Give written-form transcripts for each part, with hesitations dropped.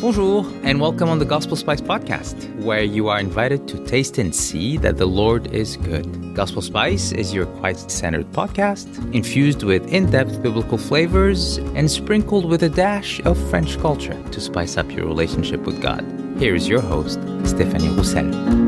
Bonjour, and welcome on the Gospel Spice podcast, where you are invited to taste and see that the Lord is good. Gospel Spice is your Christ-centered podcast, infused with in-depth biblical flavors and sprinkled with a dash of French culture to spice up your relationship with God. Here is your host, Stéphanie Roussel.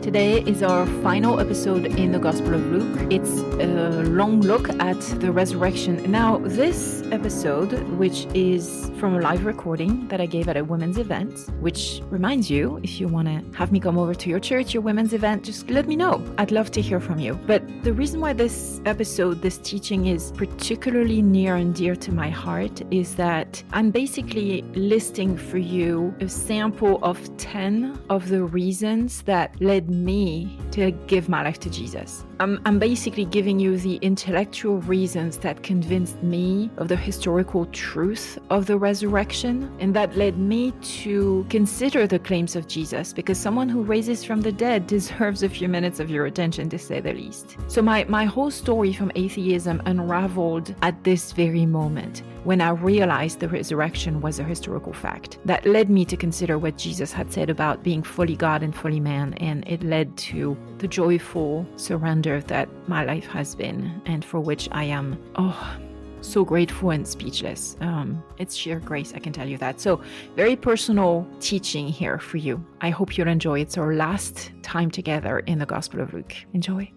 Today is our final episode in the Gospel of Luke. It's a long look at the resurrection. Now, this episode, which is from a live recording that I gave at a women's event, which reminds you, if you want to have me come over to your church, your women's event, just let me know. I'd love to hear from you. But the reason why this episode, this teaching is particularly near and dear to my heart is that I'm basically listing for you a sample of 10 of the reasons that led me to give my life to Jesus. I'm basically giving you the intellectual reasons that convinced me of the historical truth of the resurrection, and that led me to consider the claims of Jesus, because someone who raises from the dead deserves a few minutes of your attention, to say the least. So my whole story from atheism unraveled at this very moment, when I realized the resurrection was a historical fact. That led me to consider what Jesus had said about being fully God and fully man, and it led to the joyful surrender that my life has been, and for which I am so grateful and speechless. It's sheer grace, I can tell you that. So very personal teaching here for you. I hope you'll enjoy. It's our last time together in the Gospel of Luke. Enjoy.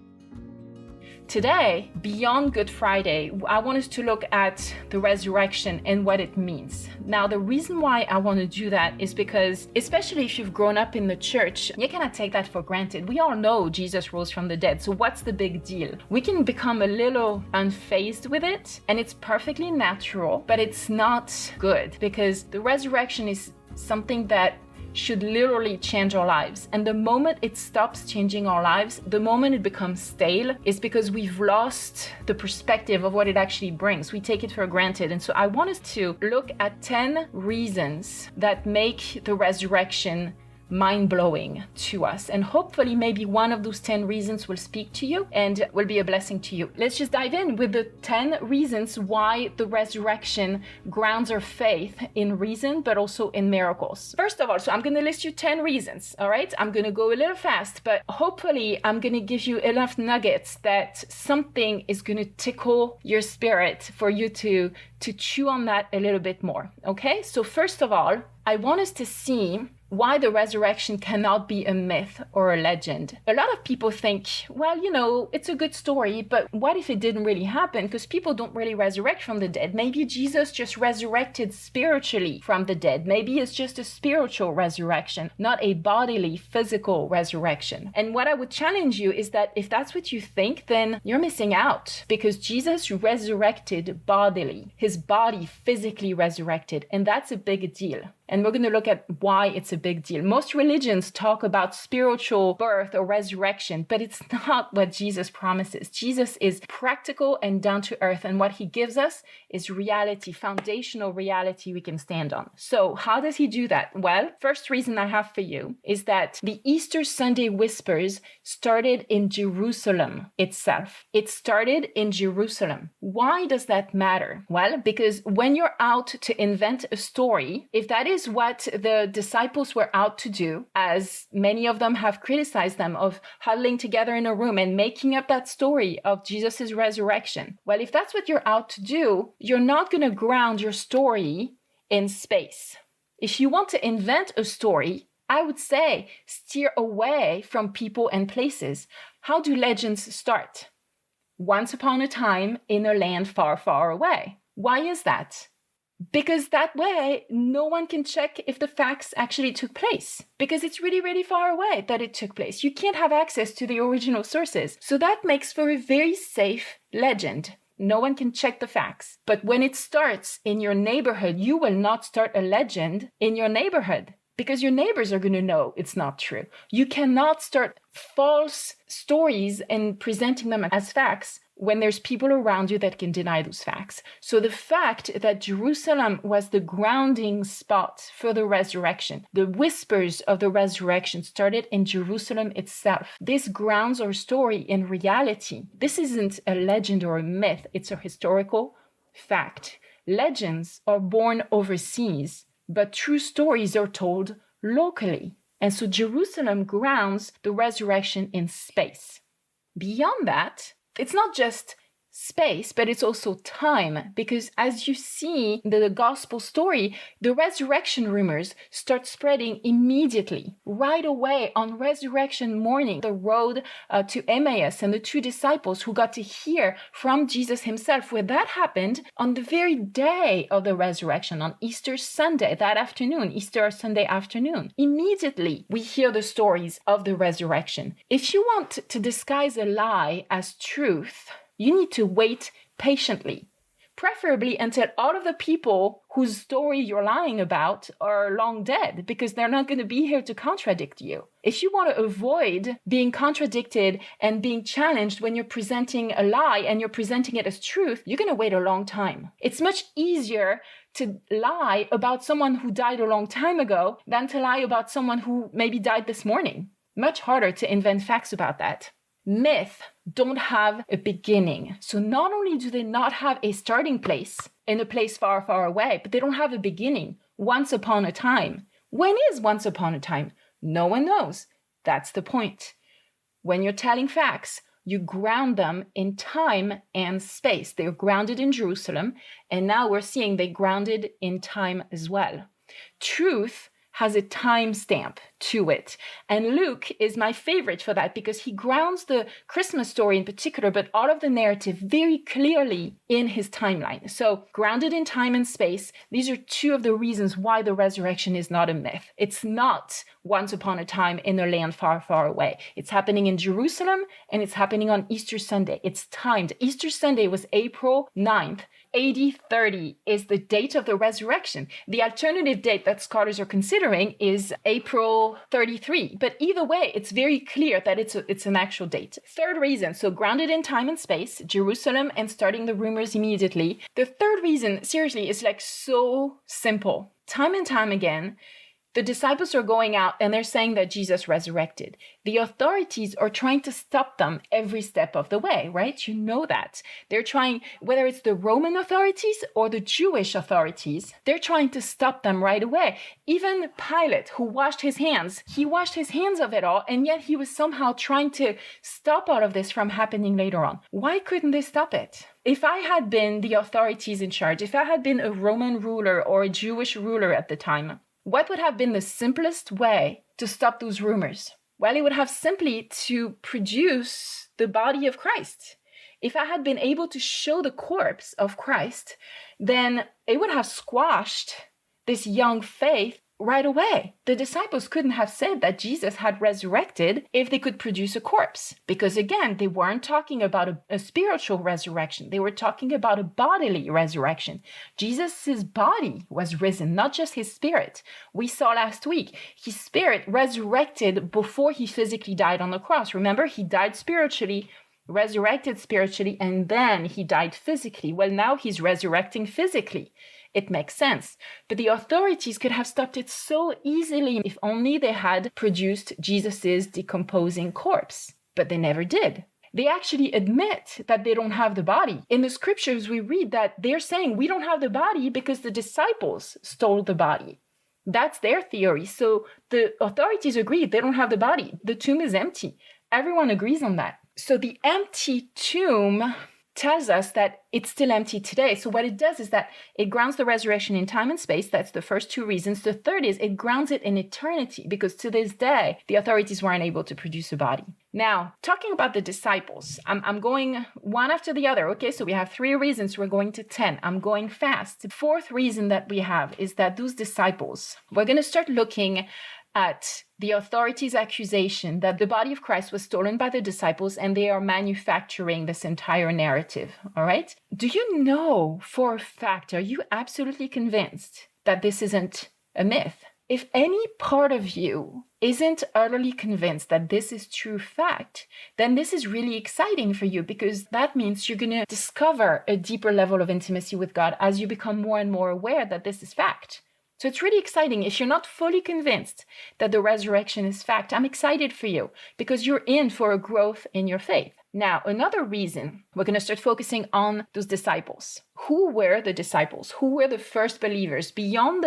Today, beyond Good Friday, I want us to look at the resurrection and what it means. Now, the reason why I want to do that is because, especially if you've grown up in the church, you cannot take that for granted. We all know Jesus rose from the dead, so what's the big deal? We can become a little unfazed with it, and it's perfectly natural, but it's not good, because the resurrection is something that should literally change our lives. And the moment it stops changing our lives, the moment it becomes stale, is because we've lost the perspective of what it actually brings. We take it for granted. And so I want us to look at 10 reasons that make the resurrection mind-blowing to us. And hopefully maybe one of those 10 reasons will speak to you and will be a blessing to you. Let's just dive in with the 10 reasons why the resurrection grounds our faith in reason, but also in miracles. First of all, so I'm going to list you 10 reasons, all right? I'm going to go a little fast, but hopefully I'm going to give you enough nuggets that something is going to tickle your spirit for you to chew on that a little bit more, okay? So first of all, I want us to see why the resurrection cannot be a myth or a legend. A lot of people think, well, it's a good story, but what if it didn't really happen? Because people don't really resurrect from the dead. Maybe Jesus just resurrected spiritually from the dead. Maybe it's just a spiritual resurrection, not a bodily, physical resurrection. And what I would challenge you is that if that's what you think, then you're missing out, because Jesus resurrected bodily. His body physically resurrected, and that's a big deal. And we're going to look at why it's a big deal. Most religions talk about spiritual birth or resurrection, but it's not what Jesus promises. Jesus is practical and down to earth, and what he gives us is reality, foundational reality we can stand on. So how does he do that? Well, first reason I have for you is that the Easter Sunday whispers started in Jerusalem itself. It started in Jerusalem. Why does that matter? Well, because when you're out to invent a story, if that is what the disciples were out to do, as many of them have criticized them, of huddling together in a room and making up that story of Jesus's resurrection. Well, if that's what you're out to do, you're not going to ground your story in space. If you want to invent a story, I would say steer away from people and places. How do legends start? Once upon a time in a land far, far away. Why is that? Because that way, no one can check if the facts actually took place, because it's really, really far away that it took place. You can't have access to the original sources. So that makes for a very safe legend. No one can check the facts. But when it starts in your neighborhood, you will not start a legend in your neighborhood, because your neighbors are going to know it's not true. You cannot start false stories and presenting them as facts when there's people around you that can deny those facts. So the fact that Jerusalem was the grounding spot for the resurrection, the whispers of the resurrection started in Jerusalem itself. This grounds our story in reality. This isn't a legend or a myth. It's a historical fact. Legends are born overseas, but true stories are told locally. And so Jerusalem grounds the resurrection in space. Beyond that, it's not just space, but it's also time, because as you see in the gospel story, the resurrection rumors start spreading immediately. Right away on resurrection morning, the road to Emmaus and the two disciples who got to hear from Jesus himself, where that happened on the very day of the resurrection, on Easter Sunday, that afternoon, Easter Sunday afternoon. Immediately, we hear the stories of the resurrection. If you want to disguise a lie as truth, you need to wait patiently, preferably until all of the people whose story you're lying about are long dead, because they're not going to be here to contradict you. If you want to avoid being contradicted and being challenged when you're presenting a lie and you're presenting it as truth, you're going to wait a long time. It's much easier to lie about someone who died a long time ago than to lie about someone who maybe died this morning. Much harder to invent facts about that. Myth don't have a beginning. So not only do they not have a starting place in a place far, far away, but they don't have a beginning. Once upon a time. When is once upon a time? No one knows. That's the point. When you're telling facts, you ground them in time and space. They're grounded in Jerusalem, and now we're seeing they grounded in time as well. Truth has a time stamp to it. And Luke is my favorite for that, because he grounds the Christmas story in particular, but all of the narrative very clearly in his timeline. So grounded in time and space, these are two of the reasons why the resurrection is not a myth. It's not once upon a time in a land far, far away. It's happening in Jerusalem, and it's happening on Easter Sunday. It's timed. Easter Sunday was April 9th. AD 30 is the date of the resurrection. The alternative date that scholars are considering is April 33. But either way, it's very clear that it's an actual date. Third reason, so grounded in time and space, Jerusalem, and starting the rumors immediately. The third reason, seriously, is like so simple. Time and time again, the disciples are going out and they're saying that Jesus resurrected. The authorities are trying to stop them every step of the way, right? You know that. They're trying, whether it's the Roman authorities or the Jewish authorities, they're trying to stop them right away. Even Pilate, who washed his hands, he washed his hands of it all, and yet he was somehow trying to stop all of this from happening later on. Why couldn't they stop it? If I had been the authorities in charge, if I had been a Roman ruler or a Jewish ruler at the time, what would have been the simplest way to stop those rumors? Well, it would have simply to produce the body of Christ. If I had been able to show the corpse of Christ, then it would have squashed this young faith right away. The disciples couldn't have said that Jesus had resurrected if they could produce a corpse. Because again, they weren't talking about a spiritual resurrection. They were talking about a bodily resurrection. Jesus' body was risen, not just his spirit. We saw last week, his spirit resurrected before he physically died on the cross. Remember, he died spiritually, resurrected spiritually, and then he died physically. Well, now he's resurrecting physically. It makes sense. But the authorities could have stopped it so easily if only they had produced Jesus's decomposing corpse. But they never did. They actually admit that they don't have the body. In the scriptures, we read that they're saying we don't have the body because the disciples stole the body. That's their theory. So the authorities agree they don't have the body. The tomb is empty. Everyone agrees on that. So the empty tomb tells us that it's still empty today. So what it does is that it grounds the resurrection in time and space. That's the first two reasons. The third is it grounds it in eternity, because to this day, the authorities weren't able to produce a body. Now, talking about the disciples, I'm going one after the other. Okay, so we have 3 reasons. We're going to 10. I'm going fast. The fourth reason that we have is that those disciples, we're going to start looking at the authorities' accusation that the body of Christ was stolen by the disciples and they are manufacturing this entire narrative, all right? Do you know for a fact, are you absolutely convinced that this isn't a myth? If any part of you isn't utterly convinced that this is true fact, then this is really exciting for you, because that means you're going to discover a deeper level of intimacy with God as you become more and more aware that this is fact. So it's really exciting. If you're not fully convinced that the resurrection is fact, I'm excited for you, because you're in for a growth in your faith. Now, another reason we're going to start focusing on those disciples. Who were the disciples? Who were the first believers beyond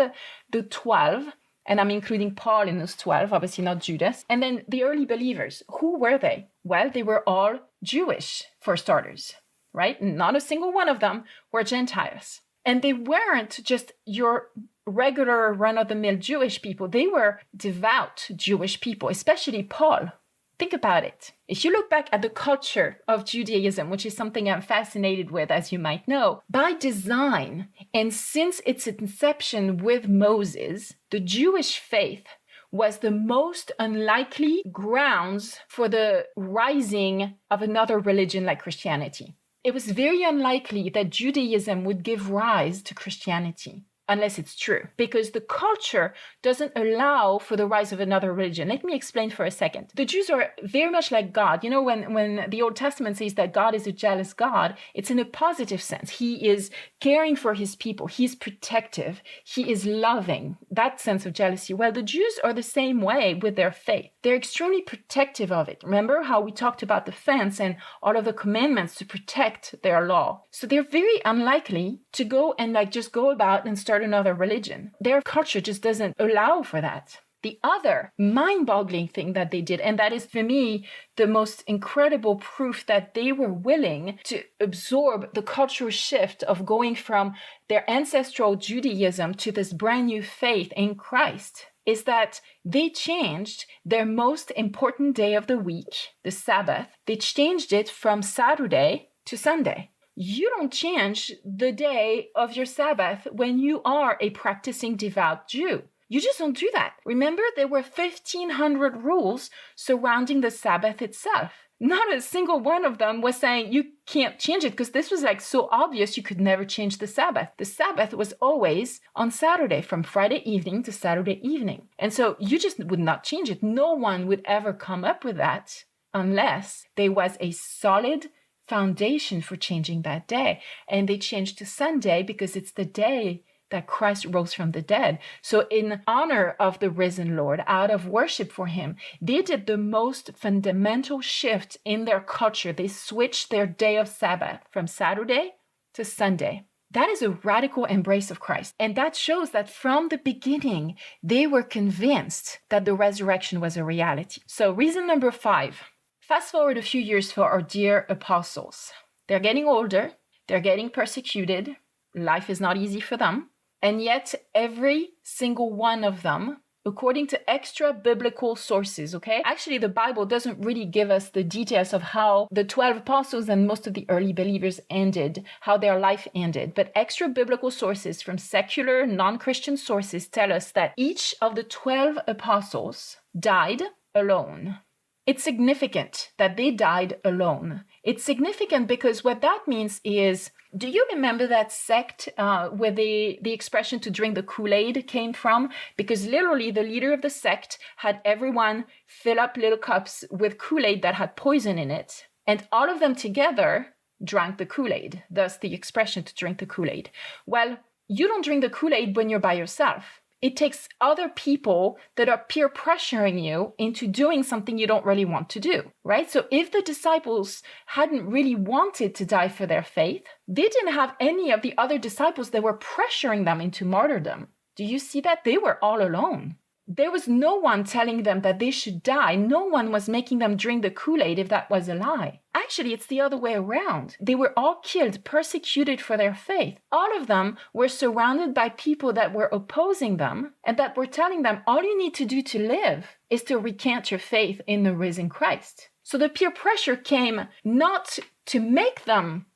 the 12? And I'm including Paul in those 12, obviously not Judas. And then the early believers, who were they? Well, they were all Jewish, for starters, right? Not a single one of them were Gentiles. And they weren't just your regular run-of-the-mill Jewish people. They were devout Jewish people, especially Paul. Think about it. If you look back at the culture of Judaism, which is something I'm fascinated with, as you might know, by design, and since its inception with Moses, the Jewish faith was the most unlikely grounds for the rising of another religion like Christianity. It was very unlikely that Judaism would give rise to Christianity. Unless it's true, because the culture doesn't allow for the rise of another religion. Let me explain for a second. The Jews are very much like God. You know, when the Old Testament says that God is a jealous God, it's in a positive sense. He is caring for his people. He's protective. He is loving. That sense of jealousy. Well, the Jews are the same way with their faith. They're extremely protective of it. Remember how we talked about the fence and all of the commandments to protect their law. So they're very unlikely to go and just go about and start another religion. Their culture just doesn't allow for that. The other mind-boggling thing that they did, and that is for me the most incredible proof that they were willing to absorb the cultural shift of going from their ancestral Judaism to this brand new faith in Christ, is that they changed their most important day of the week, the Sabbath. They changed it from Saturday to Sunday. You don't change the day of your Sabbath when you are a practicing devout Jew. You just don't do that. Remember, there were 1,500 rules surrounding the Sabbath itself. Not a single one of them was saying you can't change it, because this was so obvious you could never change the Sabbath. The Sabbath was always on Saturday, from Friday evening to Saturday evening. And so you just would not change it. No one would ever come up with that unless there was a solid foundation for changing that day. And they changed to Sunday because it's the day that Christ rose from the dead. So in honor of the risen Lord, out of worship for him, they did the most fundamental shift in their culture. They switched their day of Sabbath from Saturday to Sunday. That is a radical embrace of Christ. And that shows that from the beginning, they were convinced that the resurrection was a reality. So reason number 5. Fast forward a few years for our dear apostles. They're getting older. They're getting persecuted. Life is not easy for them. And yet every single one of them, according to extra biblical sources, okay? Actually, the Bible doesn't really give us the details of how the 12 apostles and most of the early believers ended, how their life ended. But extra biblical sources from secular, non-Christian sources tell us that each of the 12 apostles died alone. It's significant that they died alone. It's significant because what that means is, do you remember that sect where the expression to drink the Kool-Aid came from? Because literally the leader of the sect had everyone fill up little cups with Kool-Aid that had poison in it. And all of them together drank the Kool-Aid. Thus the expression to drink the Kool-Aid. Well, you don't drink the Kool-Aid when you're by yourself. It takes other people that are peer pressuring you into doing something you don't really want to do, right? So if the disciples hadn't really wanted to die for their faith, they didn't have any of the other disciples that were pressuring them into martyrdom. Do you see that? They were all alone. There was no one telling them that they should die. No one was making them drink the Kool-Aid if that was a lie. Actually, it's the other way around. They were all killed, persecuted for their faith. All of them were surrounded by people that were opposing them and that were telling them all you need to do to live is to recant your faith in the risen Christ. So the peer pressure came not to make them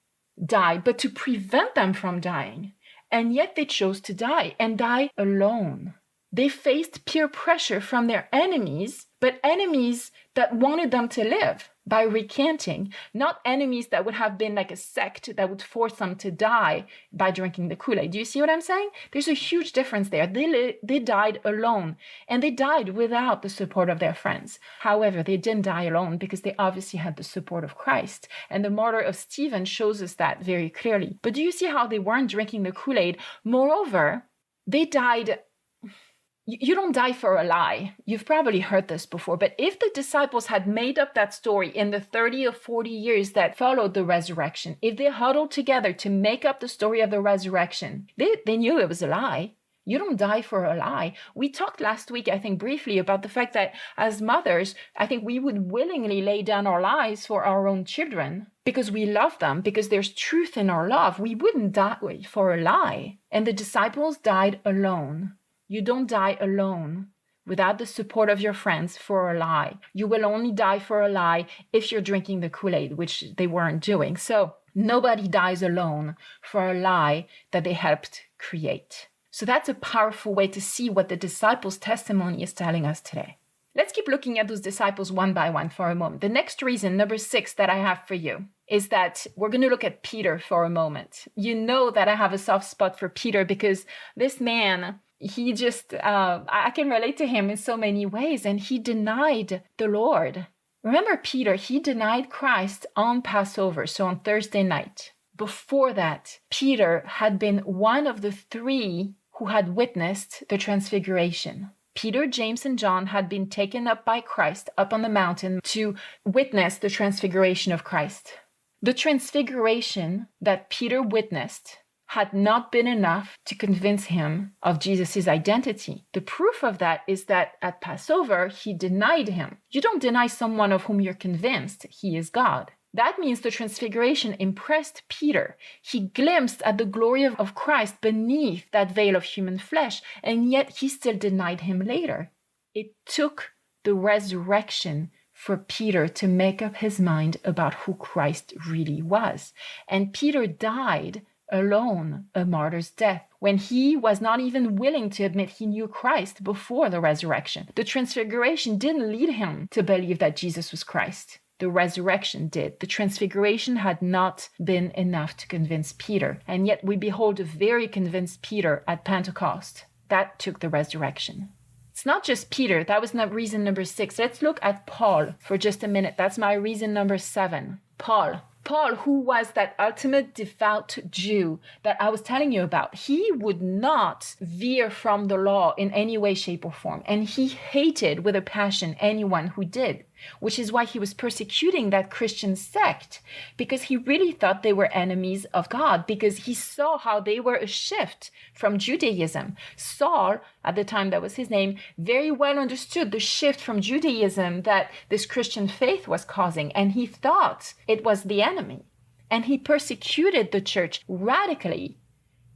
die, but to prevent them from dying. And yet they chose to die and die alone. They faced peer pressure from their enemies, but enemies that wanted them to live by recanting, not enemies that would have been like a sect that would force them to die by drinking the Kool-Aid. Do you see what I'm saying? There's a huge difference there. They died alone, and they died without the support of their friends. However, they didn't die alone because they obviously had the support of Christ. And the martyr of Stephen shows us that very clearly. But do you see how they weren't drinking the Kool-Aid? Moreover, they died... You don't die for a lie. You've probably heard this before, but if the disciples had made up that story in the 30 or 40 years that followed the resurrection, if they huddled together to make up the story of the resurrection, they knew it was a lie. You don't die for a lie. We talked last week, I think, briefly about the fact that as mothers, I think we would willingly lay down our lives for our own children because we love them, because there's truth in our love. We wouldn't die for a lie. And the disciples died alone. You don't die alone without the support of your friends for a lie. You will only die for a lie if you're drinking the Kool-Aid, which they weren't doing. So nobody dies alone for a lie that they helped create. So that's a powerful way to see what the disciples' testimony is telling us today. Let's keep looking at those disciples one by one for a moment. The next reason, number 6, that I have for you is that we're going to look at Peter for a moment. You know that I have a soft spot for Peter because this man, he just, I can relate to him in so many ways, and he denied the Lord. Remember Peter, he denied Christ on Passover, so on Thursday night. Before that, Peter had been one of the 3 who had witnessed the transfiguration. Peter, James, and John had been taken up by Christ up on the mountain to witness the transfiguration of Christ. The transfiguration that Peter witnessed had not been enough to convince him of Jesus' identity. The proof of that is that at Passover, he denied him. You don't deny someone of whom you're convinced he is God. That means the transfiguration impressed Peter. He glimpsed at the glory of Christ beneath that veil of human flesh, and yet he still denied him later. It took the resurrection for Peter to make up his mind about who Christ really was. And Peter died alone, a martyr's death, when he was not even willing to admit he knew Christ before the resurrection. The transfiguration didn't lead him to believe that Jesus was Christ. The resurrection did. The transfiguration had not been enough to convince Peter. And yet we behold a very convinced Peter at Pentecost. That took the resurrection. It's not just Peter. That was not reason number 6. Let's look at Paul for just a minute. That's my reason number 7. Paul, who was that ultimate devout Jew that I was telling you about, he would not veer from the law in any way, shape, or form. And he hated with a passion anyone who did, which is why he was persecuting that Christian sect, because he really thought they were enemies of God, because he saw how they were a shift from Judaism. Saul, at the time that was his name, very well understood the shift from Judaism that this Christian faith was causing, and he thought it was the enemy. And he persecuted the church radically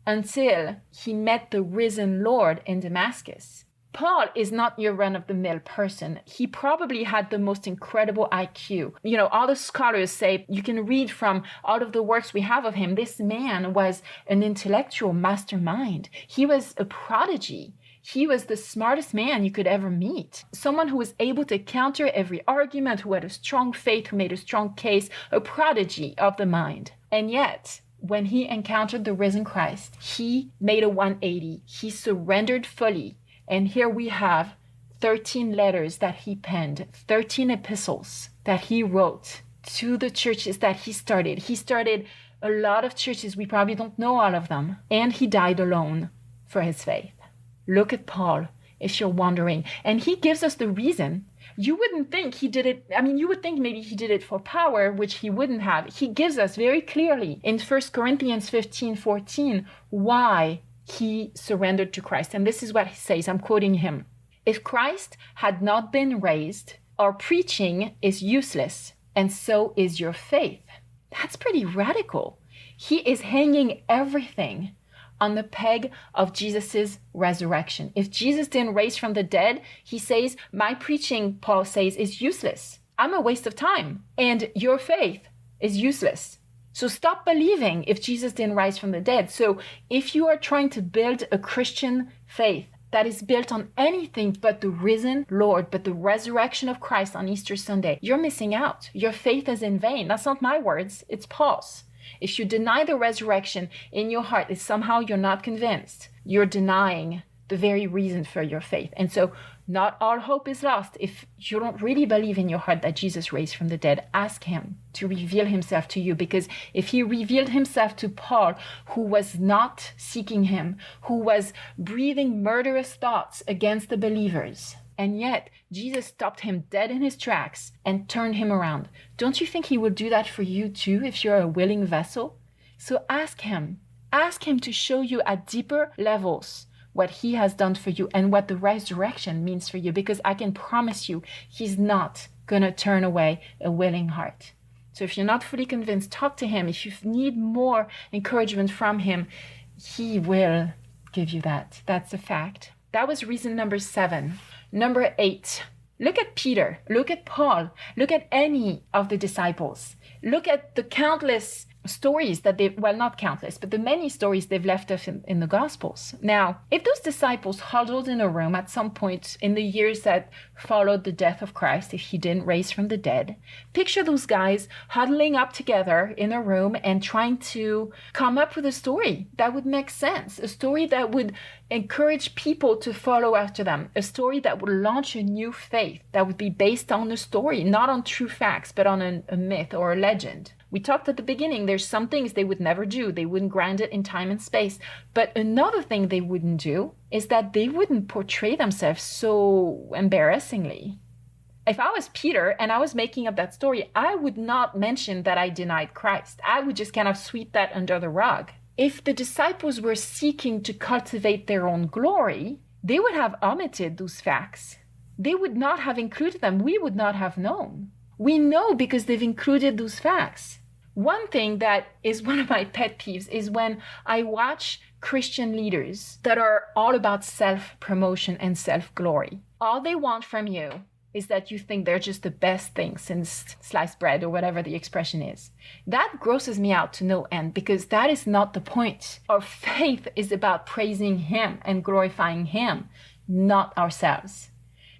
until he met the risen Lord in Damascus. Paul is not your run-of-the-mill person. He probably had the most incredible IQ. You know, all the scholars say, you can read from all of the works we have of him, this man was an intellectual mastermind. He was a prodigy. He was the smartest man you could ever meet. Someone who was able to counter every argument, who had a strong faith, who made a strong case, a prodigy of the mind. And yet, when he encountered the risen Christ, he made a 180. He surrendered fully. And here we have 13 letters that he penned, 13 epistles that he wrote to the churches that he started. He started a lot of churches. We probably don't know all of them. And he died alone for his faith. Look at Paul, if you're wondering. And he gives us the reason. You wouldn't think he did it. I mean, you would think maybe he did it for power, which he wouldn't have. He gives us very clearly in 1 Corinthians 15:14 why he surrendered to Christ. And this is what he says. I'm quoting him. If Christ had not been raised, our preaching is useless, and so is your faith. That's pretty radical. He is hanging everything on the peg of Jesus's resurrection. If Jesus didn't raise from the dead, he says, my preaching, Paul says, is useless. I'm a waste of time. And your faith is useless. So stop believing if Jesus didn't rise from the dead. So if you are trying to build a Christian faith that is built on anything but the risen Lord, but the resurrection of Christ on Easter Sunday, you're missing out. Your faith is in vain. That's not my words. It's Paul's. If you deny the resurrection in your heart, if somehow you're not convinced, you're denying the very reason for your faith. And so Not all hope is lost. If you don't really believe in your heart that Jesus raised from the dead, ask him to reveal himself to you. Because if he revealed himself to Paul, who was not seeking him, who was breathing murderous thoughts against the believers, and yet Jesus stopped him dead in his tracks and turned him around, don't you think he will do that for you too if you're a willing vessel? So ask him to show you at deeper levels what he has done for you and what the resurrection means for you, because I can promise you he's not going to turn away a willing heart. So if you're not fully convinced, talk to him. If you need more encouragement from him, he will give you that. That's a fact. That was reason number 7. Number 8, look at Peter, look at Paul, look at any of the disciples. Look at the countless stories that not countless, but the many stories they've left us in the Gospels. Now, if those disciples huddled in a room at some point in the years that followed the death of Christ, if he didn't raise from the dead, picture those guys huddling up together in a room and trying to come up with a story that would make sense, a story that would encourage people to follow after them, a story that would launch a new faith that would be based on a story, not on true facts, but on a myth or a legend. We talked at the beginning, there's some things they would never do. They wouldn't ground it in time and space. But another thing they wouldn't do is that they wouldn't portray themselves so embarrassingly. If I was Peter and I was making up that story, I would not mention that I denied Christ. I would just kind of sweep that under the rug. If the disciples were seeking to cultivate their own glory, they would have omitted those facts. They would not have included them. We would not have known. We know because they've included those facts. One thing that is one of my pet peeves is when I watch Christian leaders that are all about self-promotion and self-glory. All they want from you is that you think they're just the best thing since sliced bread or whatever the expression is. That grosses me out to no end, because that is not the point. Our faith is about praising him and glorifying him, not ourselves.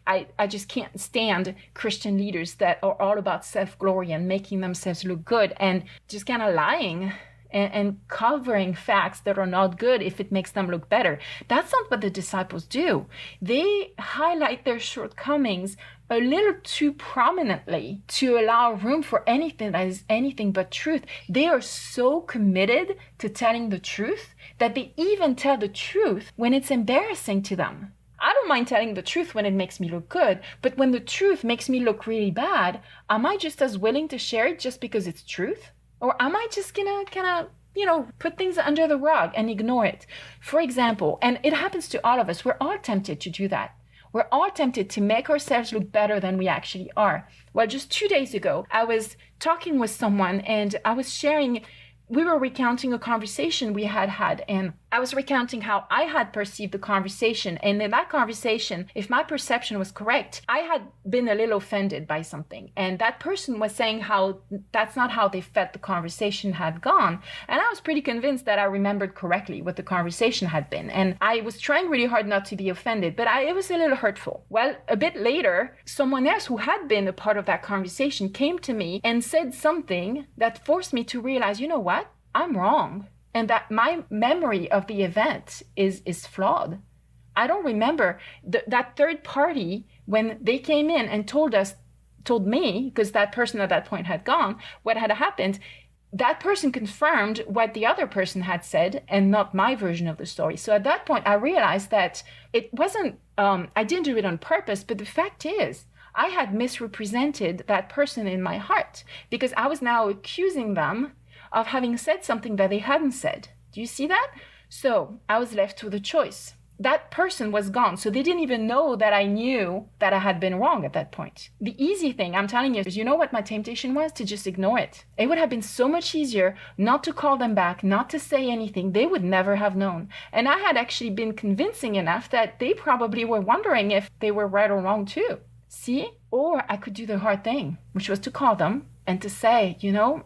I just can't stand Christian leaders that are all about self-glory and making themselves look good and just kind of lying and covering facts that are not good if it makes them look better. That's not what the disciples do. They highlight their shortcomings a little too prominently to allow room for anything that is anything but truth. They are so committed to telling the truth that they even tell the truth when it's embarrassing to them. I don't mind telling the truth when it makes me look good, but when the truth makes me look really bad, am I just as willing to share it just because it's truth? Or am I just gonna put things under the rug and ignore it? For example, and it happens to all of us, we're all tempted to do that. We're all tempted to make ourselves look better than we actually are. Well, just 2 days ago, I was talking with someone and we were recounting a conversation we had, and I was recounting how I had perceived the conversation. And in that conversation, if my perception was correct, I had been a little offended by something. And that person was saying how that's not how they felt the conversation had gone. And I was pretty convinced that I remembered correctly what the conversation had been. And I was trying really hard not to be offended, but it was a little hurtful. Well, a bit later, someone else who had been a part of that conversation came to me and said something that forced me to realize, you know what? I'm wrong. And that my memory of the event is flawed. I don't remember that third party when they came in and told me, because that person at that point had gone, what had happened. That person confirmed what the other person had said and not my version of the story. So at that point, I realized that it wasn't, I didn't do it on purpose, but the fact is, I had misrepresented that person in my heart because I was now accusing them of having said something that they hadn't said. Do you see that? So I was left with a choice. That person was gone, so they didn't even know that I knew that I had been wrong at that point. The easy thing, I'm telling you, is you know what my temptation was? To just ignore it. It would have been so much easier not to call them back, not to say anything. They would never have known. And I had actually been convincing enough that they probably were wondering if they were right or wrong too. See? Or I could do the hard thing, which was to call them and to say,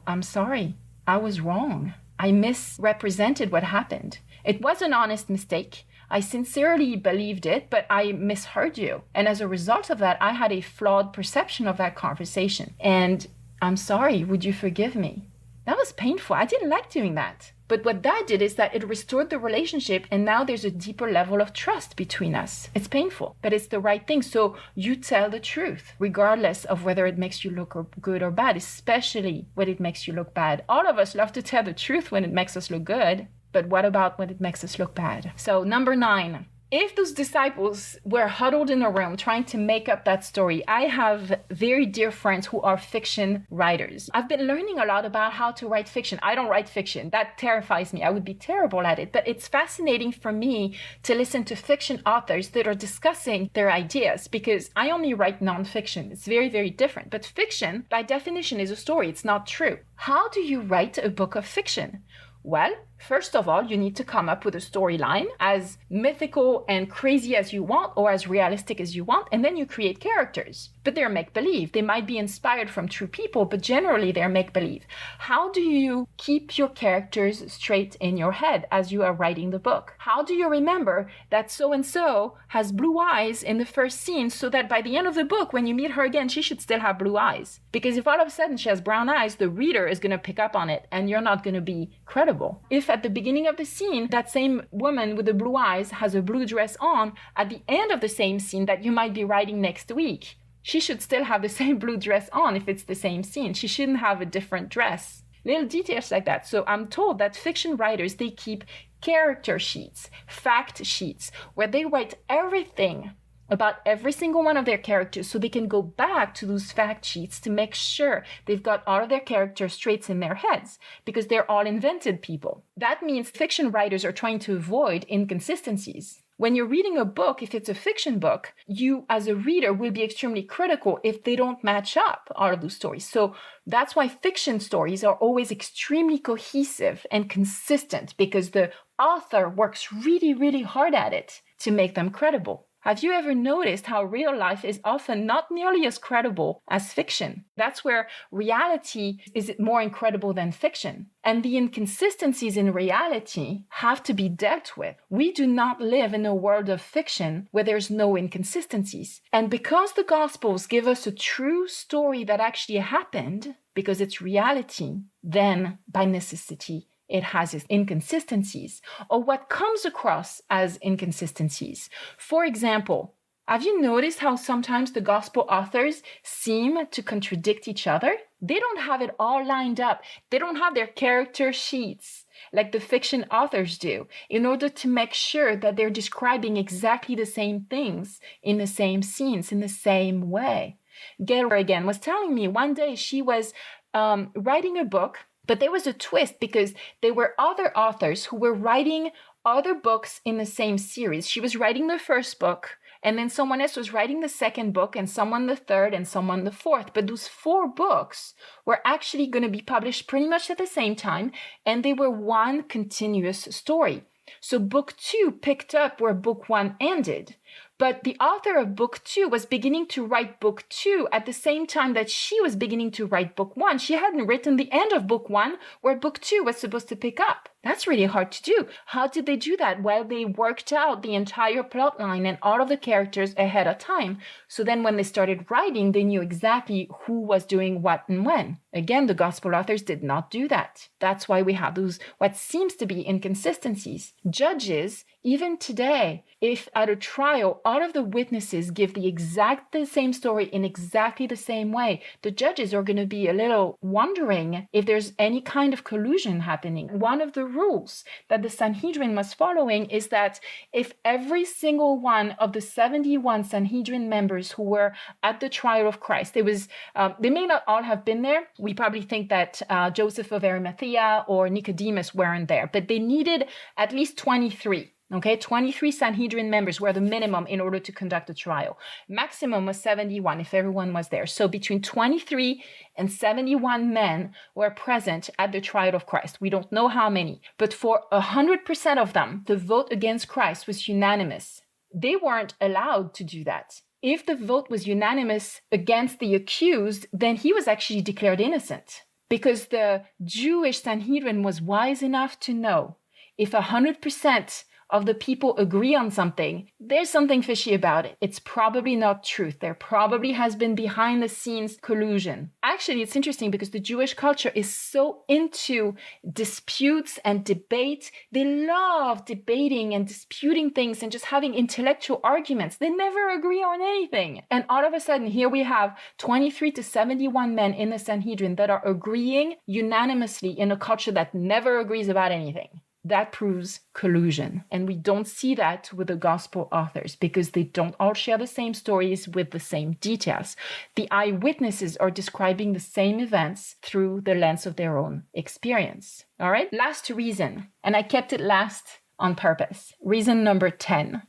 I'm sorry. I was wrong. I misrepresented what happened. It was an honest mistake. I sincerely believed it, but I misheard you. And as a result of that, I had a flawed perception of that conversation. And I'm sorry, would you forgive me? That was painful. I didn't like doing that. But what that did is that it restored the relationship, and now there's a deeper level of trust between us. It's painful, but it's the right thing. So you tell the truth, regardless of whether it makes you look good or bad, especially when it makes you look bad. All of us love to tell the truth when it makes us look good, but what about when it makes us look bad? So number 9. If those disciples were huddled in a room trying to make up that story, I have very dear friends who are fiction writers. I've been learning a lot about how to write fiction. I don't write fiction. That terrifies me. I would be terrible at it. But it's fascinating for me to listen to fiction authors that are discussing their ideas, because I only write nonfiction. It's very, very different. But fiction, by definition, is a story. It's not true. How do you write a book of fiction? Well, first of all, you need to come up with a storyline as mythical and crazy as you want, or as realistic as you want, and then you create characters. But they're make-believe. They might be inspired from true people, but generally they're make-believe. How do you keep your characters straight in your head as you are writing the book? How do you remember that so-and-so has blue eyes in the first scene, so that by the end of the book, when you meet her again, she should still have blue eyes? Because if all of a sudden she has brown eyes, the reader is going to pick up on it, and you're not going to be credible. If at the beginning of the scene, that same woman with the blue eyes has a blue dress on, at the end of the same scene that you might be writing next week, she should still have the same blue dress on if it's the same scene. She shouldn't have a different dress. Little details like that. So I'm told that fiction writers, they keep character sheets, fact sheets, where they write everything about every single one of their characters, so they can go back to those fact sheets to make sure they've got all of their character traits in their heads, because they're all invented people. That means fiction writers are trying to avoid inconsistencies. When you're reading a book, if it's a fiction book, you as a reader will be extremely critical if they don't match up all of those stories. So that's why fiction stories are always extremely cohesive and consistent, because the author works really, really hard at it to make them credible. Have you ever noticed how real life is often not nearly as credible as fiction? That's where reality is more incredible than fiction. And the inconsistencies in reality have to be dealt with. We do not live in a world of fiction where there's no inconsistencies. And because the Gospels give us a true story that actually happened, because it's reality, then by necessity, it has its inconsistencies, or what comes across as inconsistencies. For example, have you noticed how sometimes the gospel authors seem to contradict each other? They don't have it all lined up. They don't have their character sheets like the fiction authors do, in order to make sure that they're describing exactly the same things in the same scenes, in the same way. Gail again was telling me one day she was writing a book, but there was a twist, because there were other authors who were writing other books in the same series. She was writing the first book, and then someone else was writing the second book, and someone the third, and someone the fourth. But those 4 books were actually going to be published pretty much at the same time, and they were one continuous story. So book 2 picked up where book 1 ended. But the author of book 2 was beginning to write book 2 at the same time that she was beginning to write book 1. She hadn't written the end of book 1 where book 2 was supposed to pick up. That's really hard to do. How did they do that? Well, they worked out the entire plot line and all of the characters ahead of time. So then when they started writing, they knew exactly who was doing what and when. Again, the gospel authors did not do that. That's why we have those, what seems to be inconsistencies. Judges, even today, if at a trial, all of the witnesses give the same story in exactly the same way, the judges are going to be a little wondering if there's any kind of collusion happening. One of the rules that the Sanhedrin was following is that if every single one of the 71 Sanhedrin members who were at the trial of Christ, they may not all have been there. We probably think that Joseph of Arimathea or Nicodemus weren't there, but they needed at least 23. Okay, 23 Sanhedrin members were the minimum in order to conduct a trial. Maximum was 71 if everyone was there. So between 23 and 71 men were present at the trial of Christ. We don't know how many, but for 100% of them, the vote against Christ was unanimous. They weren't allowed to do that. If the vote was unanimous against the accused, then he was actually declared innocent, because the Jewish Sanhedrin was wise enough to know if 100% of the people agree on something, there's something fishy about it. It's probably not truth. There probably has been behind the scenes collusion. actually, it's interesting because the Jewish culture is so into disputes and debate. They love debating and disputing things and just having intellectual arguments. They never agree on anything. And all of a sudden, here we have 23 to 71 men in the Sanhedrin that are agreeing unanimously in a culture that never agrees about anything. That proves collusion. And we don't see that with the gospel authors because they don't all share the same stories with the same details. The eyewitnesses are describing the same events through the lens of their own experience. All right, last reason, and I kept it last on purpose. Reason number 10.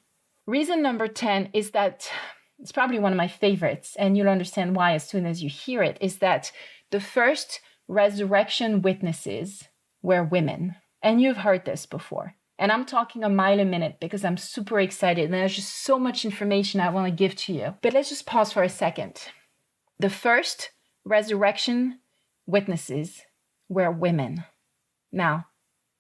Reason number 10 is that it's probably one of my favorites, and you'll understand why as soon as you hear it, is that the first resurrection witnesses were women. And you've heard this before. And I'm talking a mile a minute because I'm super excited and there's just so much information I want to give to you. But let's just pause for a second. The first resurrection witnesses were women. Now,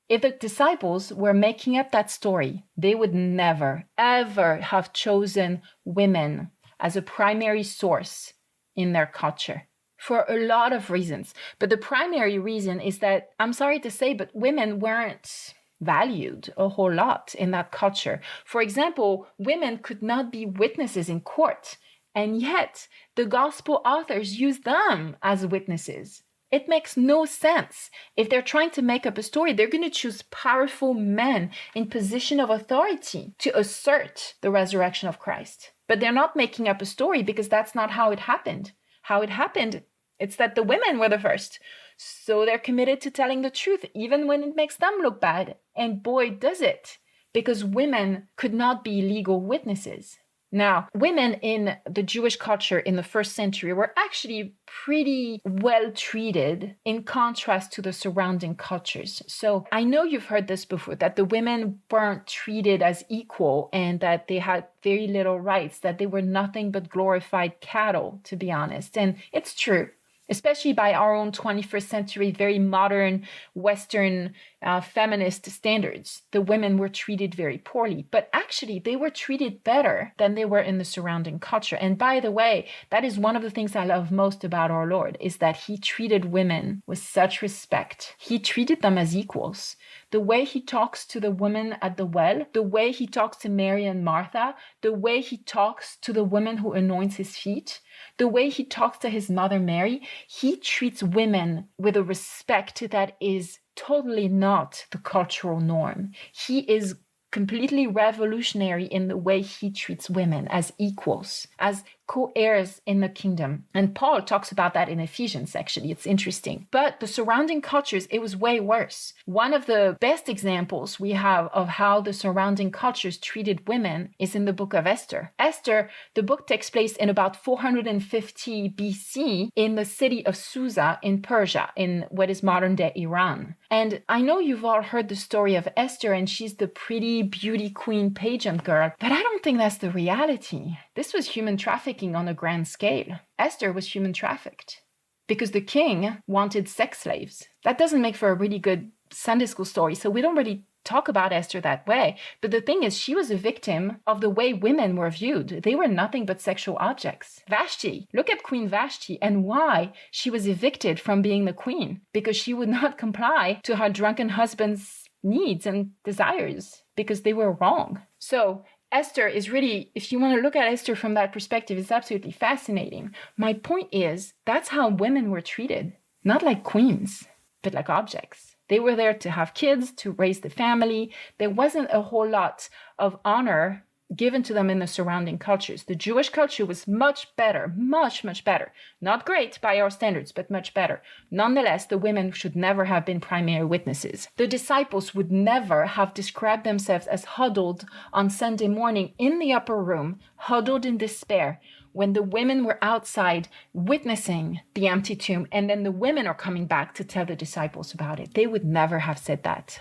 if the disciples were making up that story, they would never, ever have chosen women as a primary source in their culture. For a lot of reasons. But the primary reason is that, I'm sorry to say, but women weren't valued a whole lot in that culture. For example, women could not be witnesses in court. And yet, the gospel authors use them as witnesses. It makes no sense. If they're trying to make up a story, they're going to choose powerful men in position of authority to assert the resurrection of Christ. But they're not making up a story because that's not how it happened. How it happened, it's that the women were the first. So they're committed to telling the truth, even when it makes them look bad. And boy, does it, because women could not be legal witnesses. Now, women in the Jewish culture in the first century were actually pretty well treated in contrast to the surrounding cultures. So I know you've heard this before, that the women weren't treated as equal and that they had very little rights, that they were nothing but glorified cattle, to be honest. And it's true. Especially by our own 21st century, very modern Western feminist standards. The women were treated very poorly, but actually they were treated better than they were in the surrounding culture. And by the way, that is one of the things I love most about our Lord, is that he treated women with such respect. He treated them as equals. The way he talks to the woman at the well, the way he talks to Mary and Martha, the way he talks to the woman who anoints his feet, the way he talks to his mother Mary, he treats women with a respect that is totally not the cultural norm. He is completely revolutionary in the way he treats women as equals, as co-heirs in the kingdom. And Paul talks about that in Ephesians, actually. It's interesting. But the surrounding cultures, it was way worse. One of the best examples we have of how the surrounding cultures treated women is in the book of Esther. Esther, the book takes place in about 450 BC in the city of Susa in Persia, in what is modern-day Iran. And I know you've all heard the story of Esther, and she's the pretty beauty queen pageant girl, but I don't think that's the reality. This was human trafficking on a grand scale. Esther was human trafficked because the king wanted sex slaves. That doesn't make for a really good Sunday school story, so we don't really talk about Esther that way. But the thing is, she was a victim of the way women were viewed. They were nothing but sexual objects. Vashti, look at Queen Vashti and why she was evicted from being the queen, because she would not comply to her drunken husband's needs and desires because they were wrong. So Esther is really, if you want to look at Esther from that perspective, it's absolutely fascinating. My point is, that's how women were treated. Not like queens, but like objects. They were there to have kids, to raise the family. There wasn't a whole lot of honor given to them in the surrounding cultures. The Jewish culture was much better, much, much better. Not great by our standards, but much better. Nonetheless, the women should never have been primary witnesses. The disciples would never have described themselves as huddled on Sunday morning in the upper room, huddled in despair, when the women were outside witnessing the empty tomb, and then the women are coming back to tell the disciples about it. They would never have said that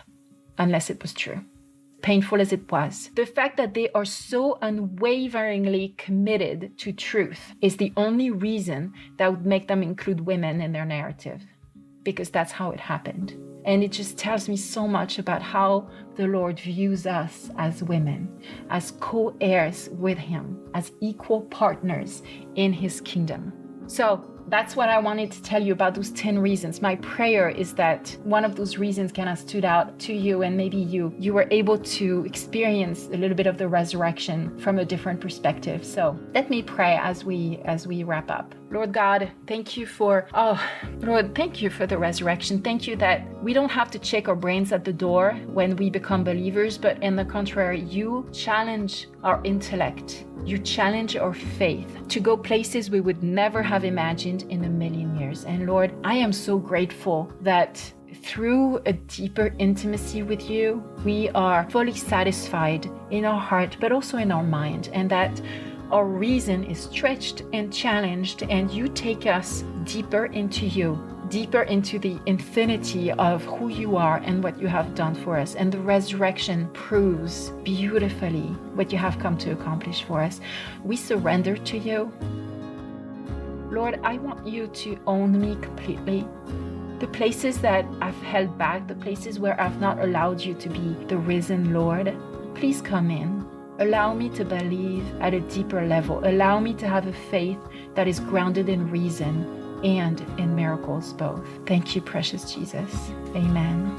unless it was true. Painful as it was. The fact that they are so unwaveringly committed to truth is the only reason that would make them include women in their narrative, because that's how it happened. And it just tells me so much about how the Lord views us as women, as co-heirs with him, as equal partners in his kingdom. So that's what I wanted to tell you about those 10 reasons. My prayer is that one of those reasons kind of stood out to you, and maybe you were able to experience a little bit of the resurrection from a different perspective. So let me pray as we wrap up. Lord God, thank you for the resurrection. Thank you that we don't have to check our brains at the door when we become believers, but in the contrary, you challenge our intellect. You challenge our faith to go places we would never have imagined in a million years. And Lord, I am so grateful that through a deeper intimacy with you, we are fully satisfied in our heart, but also in our mind, and that our reason is stretched and challenged, and you take us deeper into you, deeper into the infinity of who you are and what you have done for us. And the resurrection proves beautifully what you have come to accomplish for us. We surrender to you. Lord, I want you to own me completely. The places that I've held back, the places where I've not allowed you to be the risen Lord, please come in. Allow me to believe at a deeper level. Allow me to have a faith that is grounded in reason and in miracles both. Thank you, precious Jesus. Amen.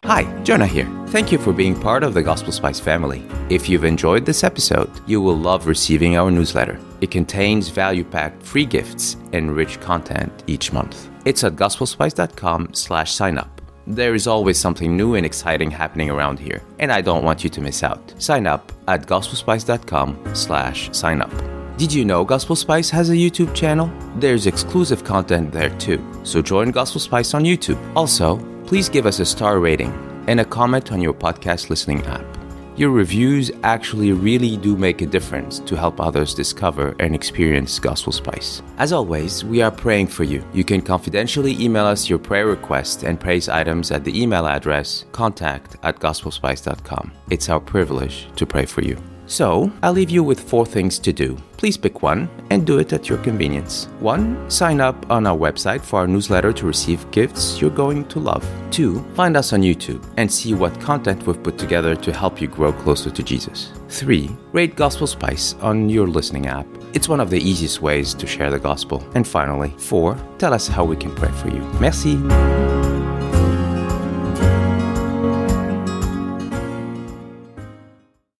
Hi, Jonah here. Thank you for being part of the Gospel Spice family. If you've enjoyed this episode, you will love receiving our newsletter. It contains value-packed free gifts and rich content each month. It's at gospelspice.com/sign-up. There is always something new and exciting happening around here, and I don't want you to miss out. Sign up at gospelspice.com/sign-up. Did you know Gospel Spice has a YouTube channel? There's exclusive content there too, so join Gospel Spice on YouTube. Also, please give us a star rating and a comment on your podcast listening app. Your reviews actually really do make a difference to help others discover and experience Gospel Spice. As always, we are praying for you. You can confidentially email us your prayer requests and praise items at the email address contact@gospelspice.com. It's our privilege to pray for you. So, I'll leave you with 4 things to do. Please pick one and do it at your convenience. 1. Sign up on our website for our newsletter to receive gifts you're going to love. 2. Find us on YouTube and see what content we've put together to help you grow closer to Jesus. 3. Rate Gospel Spice on your listening app. It's one of the easiest ways to share the gospel. And finally, 4. Tell us how we can pray for you. Merci.